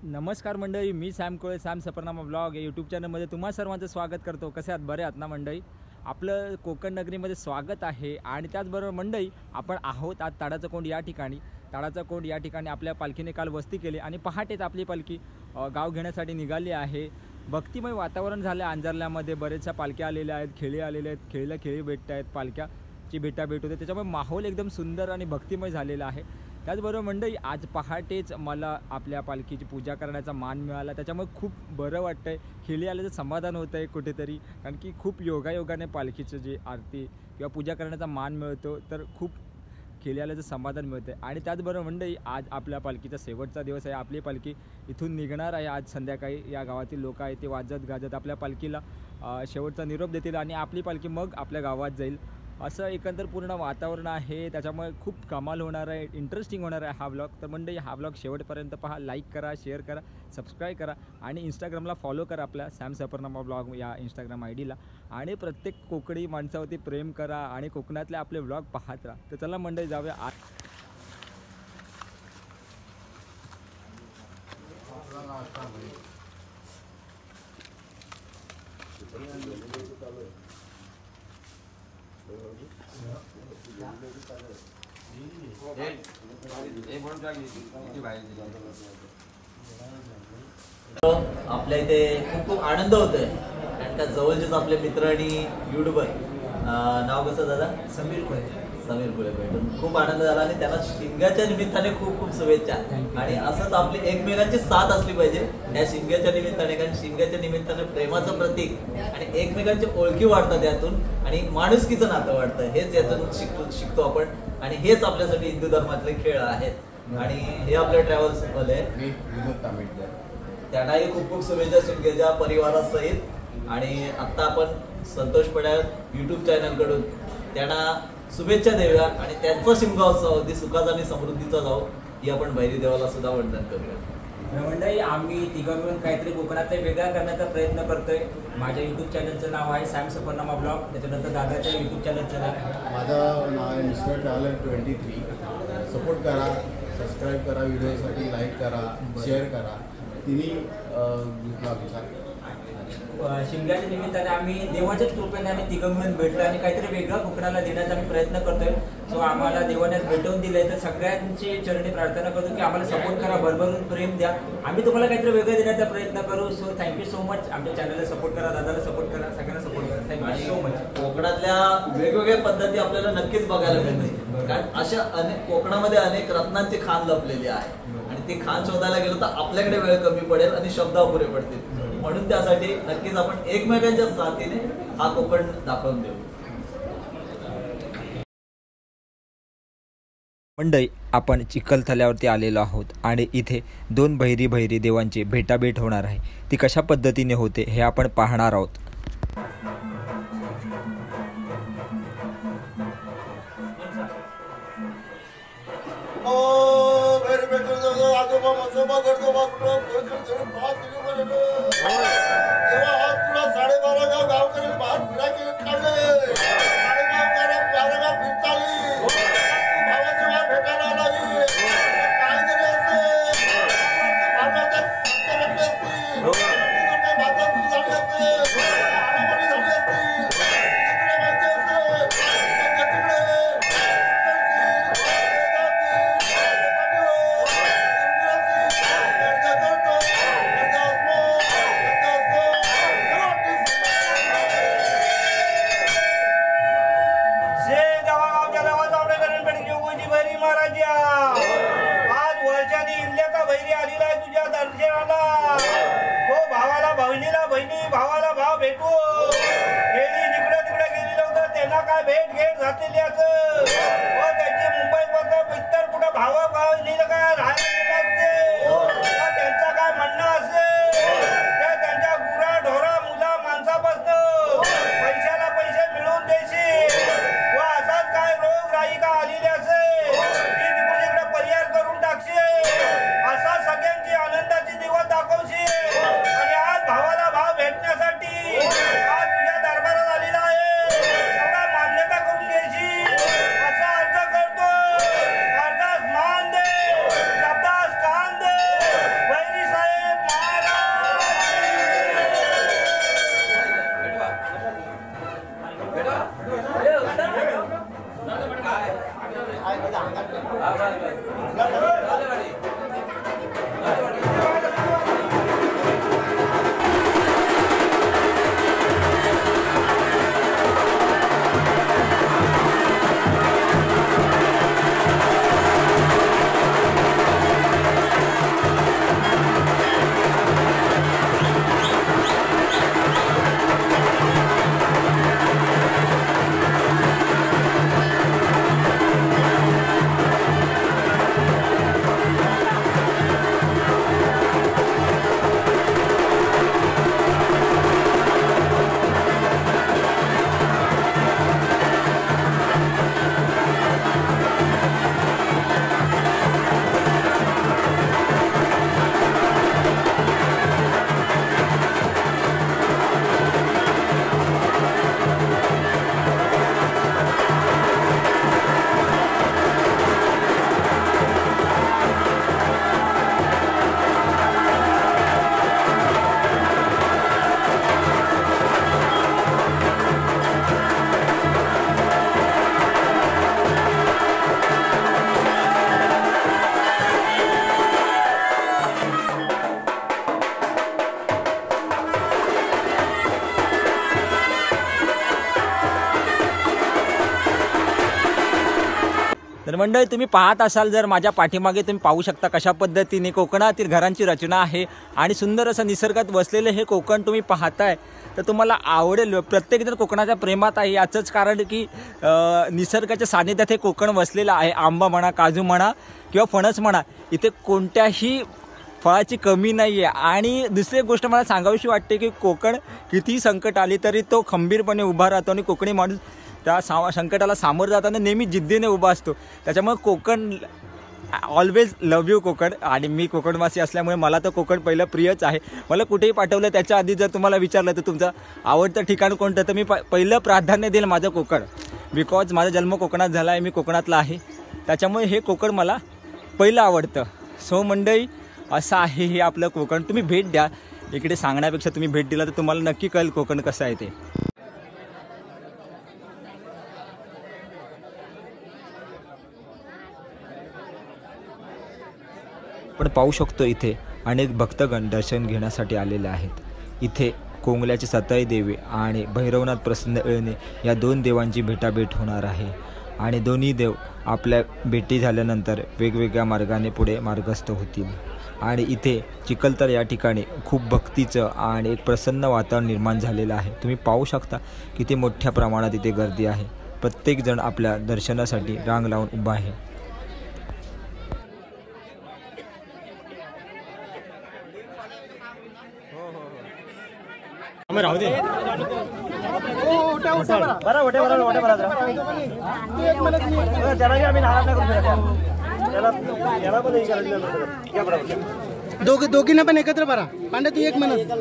नमस्कार मंडळी, मी Sam कोळे, Sam Safarnama blog या यूट्यूब चॅनलमध्ये तुम्हा सर्वांचं स्वागत करतो। कसे आहात? बरे आहात ना मंडळी? आपलं कोकण नगरीमध्ये स्वागत आहे। आणि त्याचबरोबर मंडळी, आपण आहोत आज ताडाचं कोंड या ठिकाणी। ताडाचं कोंड या ठिकाणी आपल्या पालखीने काल वस्ती केली आणि पहाटेच आपली पालखी गाव घेण्यासाठी निघाली आहे। भक्तिमय वातावरण झालं अंजरल्यामध्ये, बरेचशा पालख्या आलेल्या आहेत, खेळी आलेले आहेत, खेळीला खेळी भेटत आहेत, पालख्याची भेटाभेट होते, त्याच्यामुळे माहोल एकदम सुंदर आणि भक्तिमय झालेला आहे। त्याचबरोबर मंडळी, आज पहाटेच मला आपल्या पालखीची पूजा करण्याचा मान मिळाला, त्याच्यामुळे खूप बरं वाटतं आहे। खेळी आल्याचं समाधान होतं आहे कुठेतरी, कारण की खूप योगायोगाने पालखीचं जे आरती किंवा पूजा करण्याचा मान मिळतो, तर खूप खेळी आल्याचं समाधान मिळतं आहे। आणि त्याचबरोबर मंडळी, आज आपल्या पालखीचा शेवटचा दिवस आहे। आपली पालखी इथून निघणार आहे आज संध्याकाळी। या गावातील लोक आहेत ते वाजत गाजत आपल्या पालखीला शेवटचा निरोप देतील आणि आपली पालखी मग आपल्या गावात जाईल। असं एकंदर पूर्ण वातावरण आहे, त्याच्यामुळे खूप कमाल होणार आहे, इंटरेस्टिंग होणार आहे हा व्लॉग। तर मंडळी, हा व्लॉग शेवटपर्यंत पहा, लाईक करा, शेअर करा, सबस्क्राईब करा आणि इंस्टाग्रामला फॉलो करा आपल्या सॅम सफरनामा ब्लॉग या इंस्टाग्राम आयडीला। आणि प्रत्येक कोकणी माणसावरती प्रेम करा आणि कोकणातले आपले व्लॉग पाहत राहा। तर चला मंडळी, जाऊया आज। आपल्या इथे खूप खूप आनंद होतोय कारण का जवळचेच आपले मित्र आणि युट्यूबर, नाव कसं दादा? समीर कुळे भेटून खूप आनंद झाला आणि त्याला शिमग्याच्या निमित्ताने खूप खूप शुभेच्छा। आणि असंच आपली एकमेकांची साथ असली पाहिजे या शिमग्याच्या निमित्ताने, कारण शिमग्याच्या निमित्ताने प्रेमाचं प्रतीक आणि एकमेकांची ओळखी वाढतात यातून आणि माणुसकीचं नातं वाढतं, हेच यातून शिकतो आपण। आणि हेच आपल्यासाठी हिंदू धर्मातले खेळ आहेत। आणि हे आपले ट्रॅव्हल्स वाले त्यांनाही खूप खूप शुभेच्छा शिमग्याच्या परिवारासहित। आणि आता आपण संतोष पड्याळ यूट्यूब चॅनल कडून त्यांना शुभेच्छा देऊया आणि त्यांचा शिमगा उत्सव अगदी सुखाचा आणि समृद्धीचा जाऊ ही आपण भैरी देवाला सुद्धा वंदन करूया। मंडळी, आम्ही तिघं मिळून काहीतरी कोकणात वेगळा करण्याचा प्रयत्न करतोय। माझ्या यूट्यूब चॅनलचं नाव आहे सॅम सफरनामा ब्लॉग, त्याच्यानंतर दादाच्या यूट्यूब चॅनलचं नाव आहे, माझं नाव आहे मिस्टर ट्रॅव्हलर 23। सपोर्ट करा, सबस्क्राईब करा, व्हिडिओसाठी लाईक करा, शेअर करा, तिन्ही ग्रुपला शिमग्याच्या निमित्ताने आम्ही देवाच्याच कृपेने आम्ही तिघं मिळून भेटलो आणि काहीतरी वेगळा कोकणाला देण्याचा आम्ही प्रयत्न करतोय। सो आम्हाला देवाने भेटवून दिले, तर सगळ्यांची चरणी प्रार्थना करतो की आम्हाला सपोर्ट करा, भरभरून प्रेम द्या, आम्ही तुम्हाला काहीतरी वेगळं देण्याचा प्रयत्न करू। सो थँक्यू सो मच, आमच्या चॅनलला सपोर्ट करा, दादाला सपोर्ट करा, सगळ्यांना सपोर्ट करा। Thank you so much. कोकणातल्या वेगवेगळ्या पद्धती आपल्याला नक्कीच बघायला मिळते, कारण अशा अनेक कोकणामध्ये अनेक रत्नांची खाण लपलेली आहे आणि ती खाण शोधायला गेलो तर आपल्याकडे वेळ कमी पडेल आणि शब्द अपुरे पडतील। म्हणून त्यासाठी नक्कीच आपण एकमेकांच्या साथीने हा कोकण दाखवून देऊ। मंडळी, आपण चिखलथल्यावरती आलेलो आहोत आणि इथे दोन भैरी देवांची भेटाभेट होणार आहे। ती कशा पद्धतीने होते हे आपण पाहणार आहोत। भावाला भाव भेटू गेली, जिकडे तिकडे गेली नव्हतं त्यांना काय भेट घातलेली असं त्यांची मुंबईत इतर कुठं भाव काय राहायला त्यांचा काय म्हणणं असेल, त्यांच्या गुरा ढोरा मुला माणसापासून पैशाला पैसे मिळवून देशील व असाच काय रोग राही का आलेली असेल ती तिकडे इकडे परिहार करून टाकशील, असा सगळ्यांची आनंदाची दिवस दाखवशील। आणि आज भावाला भाव भेटण्यासाठी आज तुझ्या दरबारात आलेला आहे, एवढा मान्यता करून घ्यायची, असा तर मंडळी तुम्ही पाहत असाल जर माझ्या पाठीमागे तुम्ही पाहू शकता कशा पद्धतीने कोकणातील घरांची रचना आहे आणि सुंदर असं निसर्गात वसलेले हे कोकण तुम्ही पाहताय तर तुम्हाला आवडेल. प्रत्येकजण कोकणाच्या प्रेमात आहे याचंच कारण की निसर्गाच्या सानिध्यात हे कोकण वसलेलं आहे. आंबा म्हणा, काजू म्हणा किंवा फणस म्हणा, इथे कोणत्याही फळाची कमी नाही आहे. आणि दुसरी गोष्ट मला सांगावीशी वाटते की कोकण कितीही संकट आली तरी तो खंबीरपणे उभा राहतो आणि कोकणी माणूस त्या संकटाला सामोरं जाताना नेहमी जिद्दीने उभा असतो. त्याच्यामुळे Konkan always love you Konkan. आणि मी कोकणवासी असल्यामुळे मला तर कोकण पहिलं प्रियच आहे. मला कुठेही पाठवलं त्याच्या आधी जर तुम्हाला विचारलं तर तुमचं आवडतं ठिकाण कोणतं तर मी पहिलं प्राधान्य देईल माझं कोकण. बिकॉज माझा जन्म कोकणात झाला आहे, मी कोकणातला आहे, त्याच्यामुळे हे कोकण मला पहिलं आवडतं. सो मंडळी असं आहे हे आपलं कोकण. तुम्ही भेट द्या. इकडे सांगण्यापेक्षा तुम्ही भेट दिला तर तुम्हाला नक्की कळेल कोकण कसं आहे ते. पण पाहू शकतो इथे अनेक भक्तगण दर्शन घेण्यासाठी आलेले आहेत. इथे कोंगल्याचे सताई देवी आणि भैरवनाथ प्रसन्न येळणे या दोन देवांची भेटाभेट होणार आहे. आणि दोन्ही देव आपल्या भेटी झाल्यानंतर वेगवेगळ्या मार्गाने पुढे मार्गस्थ होतील. आणि इथे चिखलदरा या ठिकाणी खूप भक्तीचं आणि एक प्रसन्न वातावरण निर्माण झालेलं आहे. तुम्ही पाहू शकता किती मोठ्या प्रमाणात इथे गर्दी आहे. प्रत्येकजण आपल्या दर्शनासाठी रांग लावून उभा आहे. राहू दे दोघींना पण एकत्र भरा. पांड्या तू एक म्हणत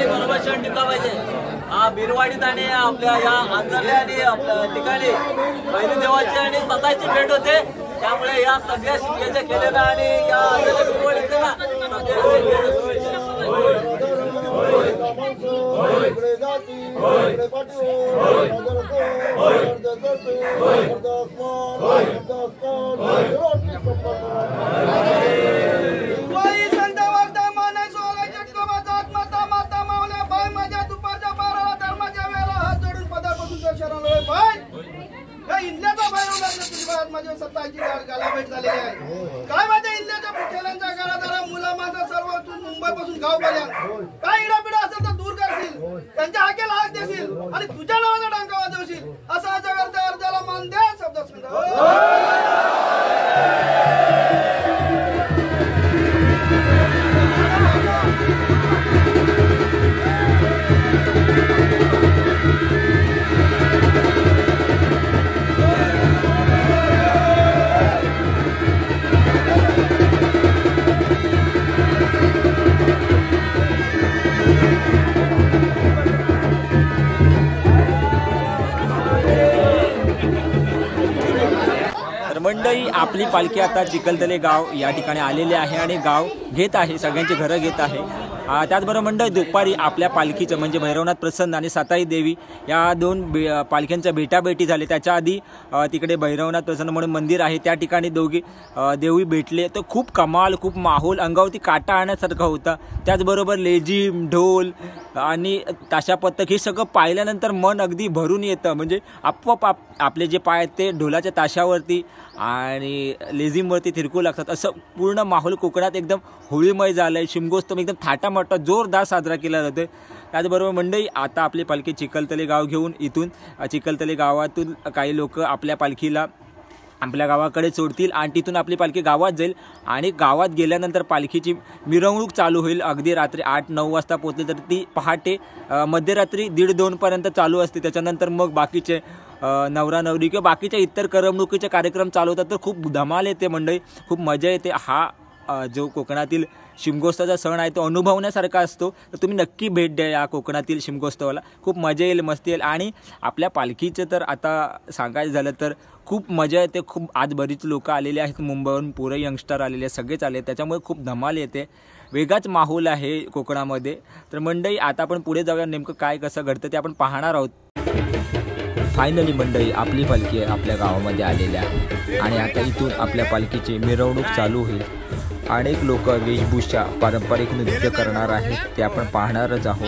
बरोबर क्षण टिकला पाहिजे. बिरवाडीत आणि आपल्या या आंजरल्या आणि आपल्या ठिकाणी पहिली देवाची आणि स्वतःची भेट होते. त्यामुळे या सगळ्या शिक्क्याच्या केलेल्या आणि या बिरवाडीचे ना माझ्या सत्ताची गालाभेट झालेली आहे. काय माझ्या इंडियाच्या मुख्यालयांच्या घरादारा मुला माझा सर्व मुंबई पासून गाव पर्यंत काय इडापिडा असेल तर दूर करशील, त्यांच्या हाकेला हाक देशील. वाजवशील आणि तुझ्या नावाचा डंका वाजवशील असा जगाच्या अर्जाला मान द्या शब्दसंग. मंडळी आपली पालखी आता चिखलदरे गाव या ठिकाणी आलेली आहे आणि गाव घेत आहे, सगळ्यांची घरं घेत आहे. त्याचबरोबर मंडळी दुपारी आपल्या पालखीचं म्हणजे भैरवनाथ प्रसन्न आणि साताई देवी या दोन पालख्यांच्या भेटाभेटी झाली. त्याच्या आधी तिकडे भैरवनाथ प्रसन्न म्हणून मंदिर आहे त्या ठिकाणी दोघी देवी भेटले. तर खूप कमाल, खूप माहोल, अंगावरती काटा आणण्यासारखा होता. त्याचबरोबर लेझिम, ढोल आणि ताशा पथक हे सगळं पाहिल्यानंतर मन अगदी भरून येतं. म्हणजे आपोआप आपले जे पाय आहेत ते ढोलाच्या ताशावरती आणि लेझिमवरती थिरकू लागतात. असं पूर्ण माहोल कोकणात एकदम होळीमय झालं आहे. शिमगोत्सव एकदम थाटामाटा जोरदार साजरा केला जातो. त्याचबरोबर मंडळी आता आपली पालखी चिखलदरे गाव घेऊन इथून चिखलदरे गावातून काही लोक आपल्या पालखीला आपल्या गावाकडे सोडतील आणि तिथून आपली पालखी गावात जाईल आणि गावात गेल्यानंतर पालखीची मिरवणूक चालू होईल. अगदी रात्री 8-9 वाजता पोहोचली तर ती पहाटे मध्यरात्री 1:30-2 पर्यंत चालू असते. त्याच्यानंतर मग बाकीचे नवरा नवरी किंवा बाकीच्या इतर करमणुकीचे कार्यक्रम चालू होतात. तर खूप धमाल येते मंडळी, खूप मजा येते. हा जो कोकणातील शिमगोत्सवाचा सण आहे तो अनुभवण्यासारखा असतो. तर तुम्ही नक्की भेट द्या या कोकणातील शिमगोत्सवाला, खूप मजा येईल, मस्ती येईल. आणि आपल्या पालखीचं तर आता सांगायचं झालं तर खूप मजा येते. खूप आज बरीच लोक आलेली आहेत मुंबईवरून, पुरे यंगस्टर आलेले आहेत, सगळेच आले, त्याच्यामुळे खूप धमाल येते. वेगळाच माहोल आहे कोकणामध्ये. तर मंडळी आता आपण पुढे जाऊया, नेमकं काय कसं घडतं ते आपण पाहणार आहोत. फायनली मंडळी आपली पालखी आपल्या गावामध्ये आलेली आहे आणि आता इथून आपल्या पालखीची मिरवणूक चालू होईल. अनेक लोक वेशभूषा पारंपरिक नृत्य करणार आहेत, ते आपण पाहणारच आहोत.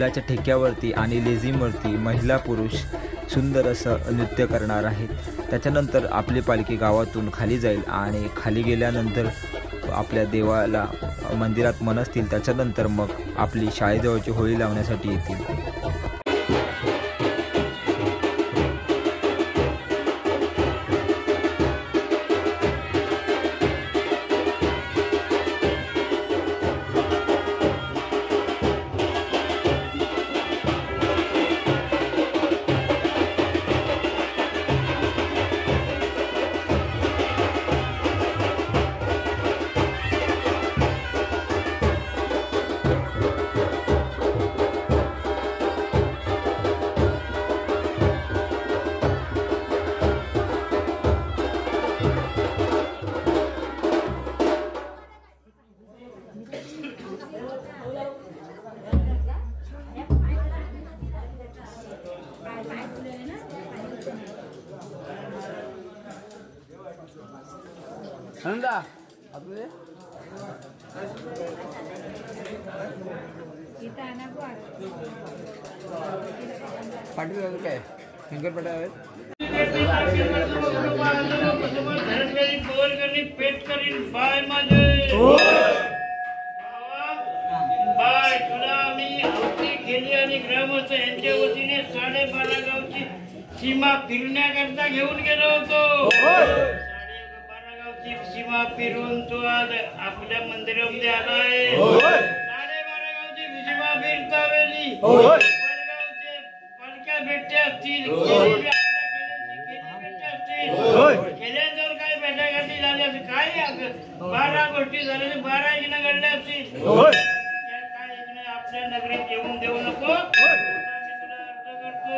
तबल्याच्या ठेक्यावरती आणि लेझिमवरती महिला पुरुष सुंदर असं नृत्य करणार आहेत. त्याच्यानंतर आपली पालखी गावातून खाली जाईल आणि खाली गेल्यानंतर आपल्या देवाला मंदिरात मनसतील. त्याच्यानंतर मग आपली शाळेजवळची होळी लावण्यासाठी येतील. पाटील काय शंकरपाटा आहेत. पेट करीन बाय माझे बाय तुला आम्ही आमची केली आणि ग्रामस्थ यांच्या वतीने 12.5 गावची सीमा फिरण्याकरता घेऊन गेलो होतो. 12.5 गावची सीमा फिरून तो आज आपल्या मंदिरामध्ये आला आहे. 12.5 गावची सीमा फिरता वेळी वडगावचे पालख्या भेटते असतील, केल्यानंतर काय भेटाघाटी झाली असेल, काय 12 गोष्टी झाल्या, 12 यज्ञ घडले असतील. त्या काय यज्ञ आपल्या नगरीत येऊन देऊ नको, मी तुला अर्ज करतो.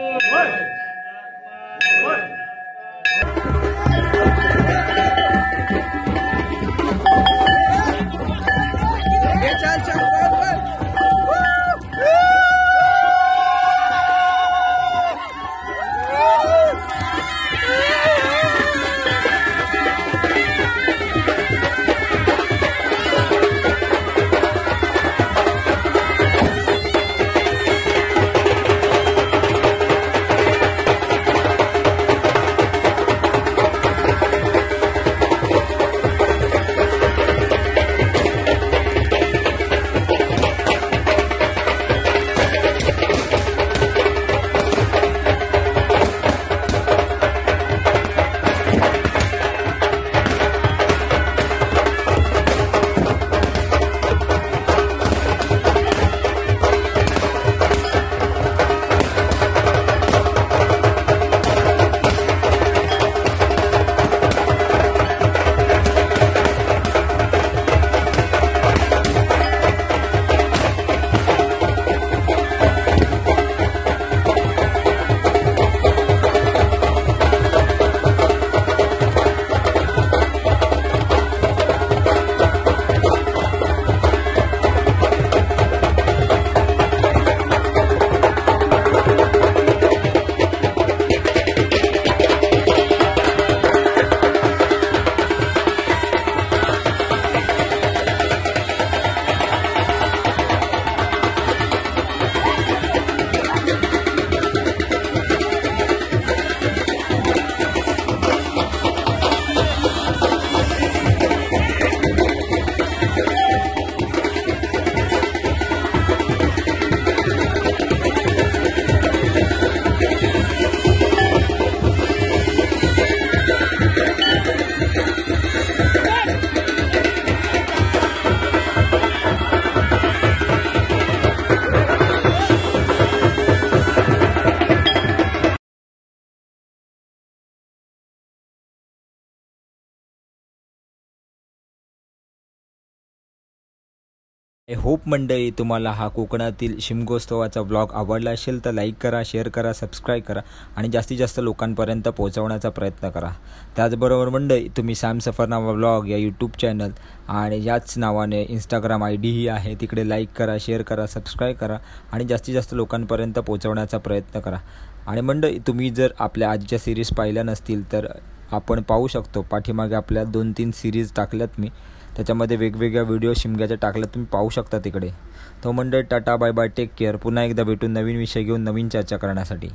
होप मंडळी, तुम्हाला हा कोकणातील शिमगोत्सवाचा ब्लॉग आवडला असेल तर लाईक करा, शेअर करा, सबस्क्राईब करा आणि जास्तीत जास्त लोकांपर्यंत पोहोचवण्याचा प्रयत्न करा. त्याचबरोबर मंडळी, तुम्ही सॅम सफरनामा ब्लॉग या यूट्यूब चॅनल आणि याच नावाने इंस्टाग्राम ID ही आहे, तिकडे लाईक करा, शेअर करा, सबस्क्राईब करा आणि जास्तीत जास्त लोकांपर्यंत पोहोचवण्याचा प्रयत्न करा. आणि मंडळी, तुम्ही जर आपल्या आजच्या सिरीज पाहिल्या नसतील तर आपण पाहू शकतो, पाठीमागे आपल्या 2-3 सिरीज टाकल्यात मी, त्याच्यामध्ये वेगवेगळ्या व्हिडिओ शिमग्याच्या टाकल्या, तुम्ही पाहू शकता तिकडे. तो मंडळी ta ta bye bye, take care. पुन्हा एकदा भेटून नवीन विषय घेऊन नवीन चर्चा करण्यासाठी.